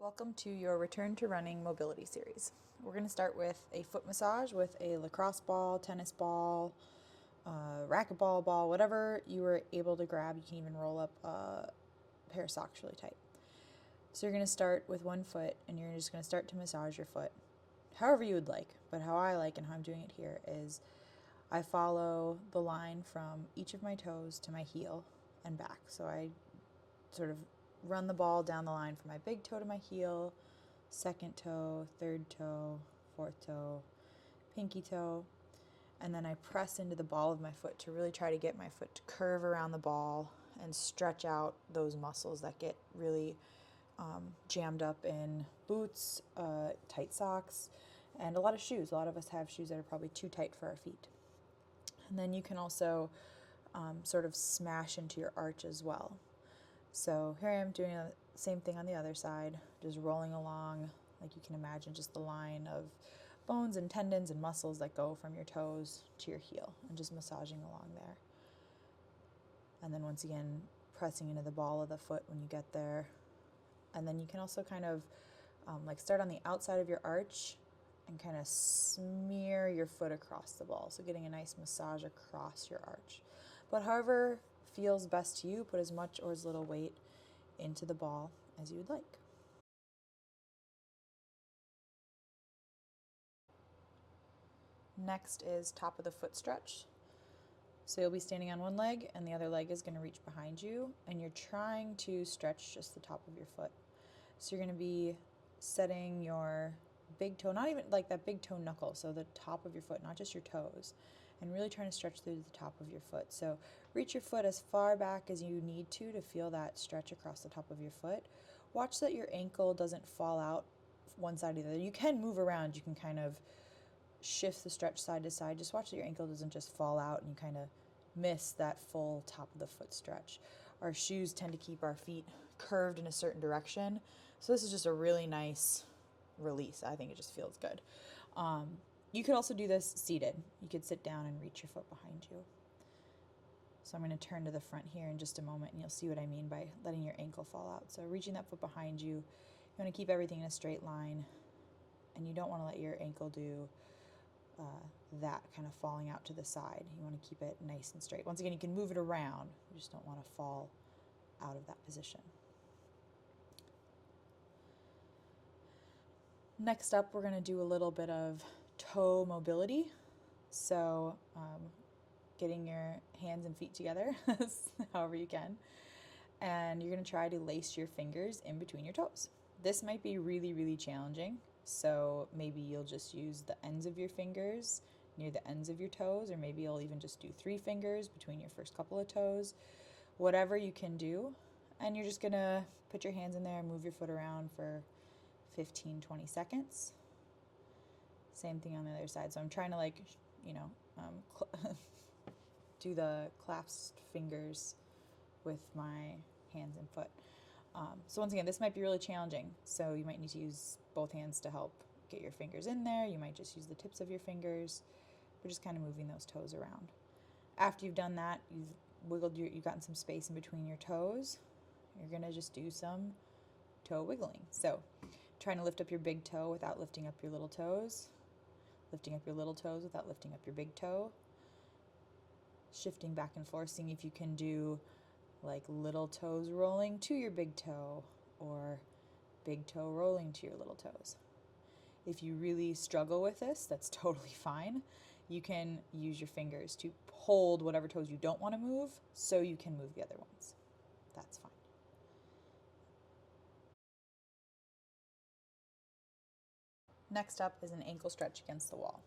Welcome to your Return to Running mobility series. We're going to start with a foot massage with a lacrosse ball, tennis ball, racquetball ball, whatever you were able to grab. You can even roll up a pair of socks really tight. So you're going to start with one foot and you're just going to start to massage your foot however you would like. But how I like and how I'm doing it here is I follow the line from each of my toes to my heel and back. So I sort of run the ball down the line from my big toe to my heel, second toe, third toe, fourth toe, pinky toe, and then I press into the ball of my foot to really try to get my foot to curve around the ball and stretch out those muscles that get really jammed up in boots, tight socks, and a lot of shoes. A lot of us have shoes that are probably too tight for our feet. And then you can also sort of smash into your arch as well. So here I am doing the same thing on the other side, just rolling along, like you can imagine, just the line of bones and tendons and muscles that go from your toes to your heel, and just massaging along there. And then once again, pressing into the ball of the foot when you get there. And then you can also kind of like start on the outside of your arch and kind of smear your foot across the ball. So getting a nice massage across your arch. But however feels best to you, put as much or as little weight into the ball as you would like. Next is top of the foot stretch. So you'll be standing on one leg and the other leg is going to reach behind you, and you're trying to stretch just the top of your foot. So you're going to be setting your big toe, not even like that big toe knuckle, so the top of your foot, not just your toes, and really trying to stretch through the top of your foot. So reach your foot as far back as you need to feel that stretch across the top of your foot. Watch that your ankle doesn't fall out one side or the other. You can move around, you can kind of shift the stretch side to side. Just watch that your ankle doesn't just fall out and you kind of miss that full top of the foot stretch. Our shoes tend to keep our feet curved in a certain direction, so this is just a really nice release. I think it just feels good. You could also do this seated. You could sit down and reach your foot behind you. So I'm going to turn to the front here in just a moment and you'll see what I mean by letting your ankle fall out. So reaching that foot behind you, you want to keep everything in a straight line, and you don't want to let your ankle do that kind of falling out to the side. You want to keep it nice and straight. Once again, you can move it around. You just don't want to fall out of that position. Next up, we're going to do a little bit of toe mobility. So getting your hands and feet together however you can. And you're going to try to lace your fingers in between your toes. This might be really, really challenging. So maybe you'll just use the ends of your fingers near the ends of your toes, or maybe you'll even just do 3 fingers between your first couple of toes. Whatever you can do. And you're just going to put your hands in there and move your foot around for 15-20 seconds. Same thing on the other side. So I'm trying to do the clasped fingers with my hands and foot. So once again, this might be really challenging. So you might need to use both hands to help get your fingers in there. You might just use the tips of your fingers. We're just kind of moving those toes around. After you've done that, you've gotten some space in between your toes. You're going to just do some toe wiggling. So trying to lift up your big toe without lifting up your little toes. Lifting up your little toes without lifting up your big toe. Shifting back and forth, seeing if you can do like little toes rolling to your big toe or big toe rolling to your little toes. If you really struggle with this, that's totally fine. You can use your fingers to hold whatever toes you don't want to move so you can move the other ones. That's fine. Next up is an ankle stretch against the wall.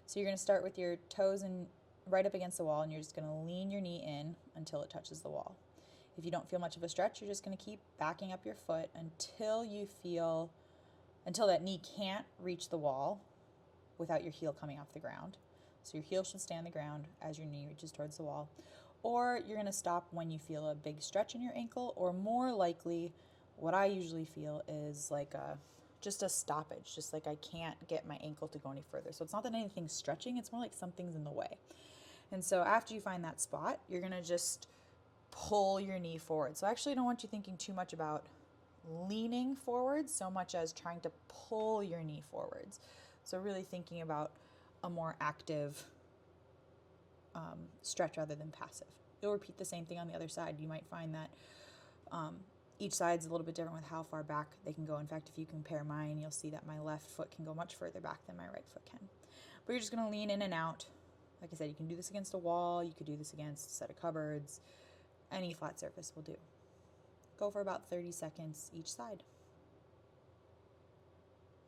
So you're going to start with your toes right up against the wall, and you're just going to lean your knee in until it touches the wall. If you don't feel much of a stretch, you're just going to keep backing up your foot until that knee can't reach the wall without your heel coming off the ground. So your heel should stay on the ground as your knee reaches towards the wall. Or you're going to stop when you feel a big stretch in your ankle, or more likely, what I usually feel is like just a stoppage, just like I can't get my ankle to go any further. So it's not that anything's stretching, it's more like something's in the way. And so after you find that spot, you're going to just pull your knee forward. So I actually don't want you thinking too much about leaning forwards so much as trying to pull your knee forwards. So really thinking about a more active stretch rather than passive. You'll repeat the same thing on the other side. You might find that each side's a little bit different with how far back they can go. In fact, if you compare mine, you'll see that my left foot can go much further back than my right foot can. But you're just going to lean in and out. Like I said, you can do this against a wall. You could do this against a set of cupboards. Any flat surface will do. Go for about 30 seconds each side.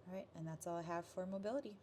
All right, and that's all I have for mobility.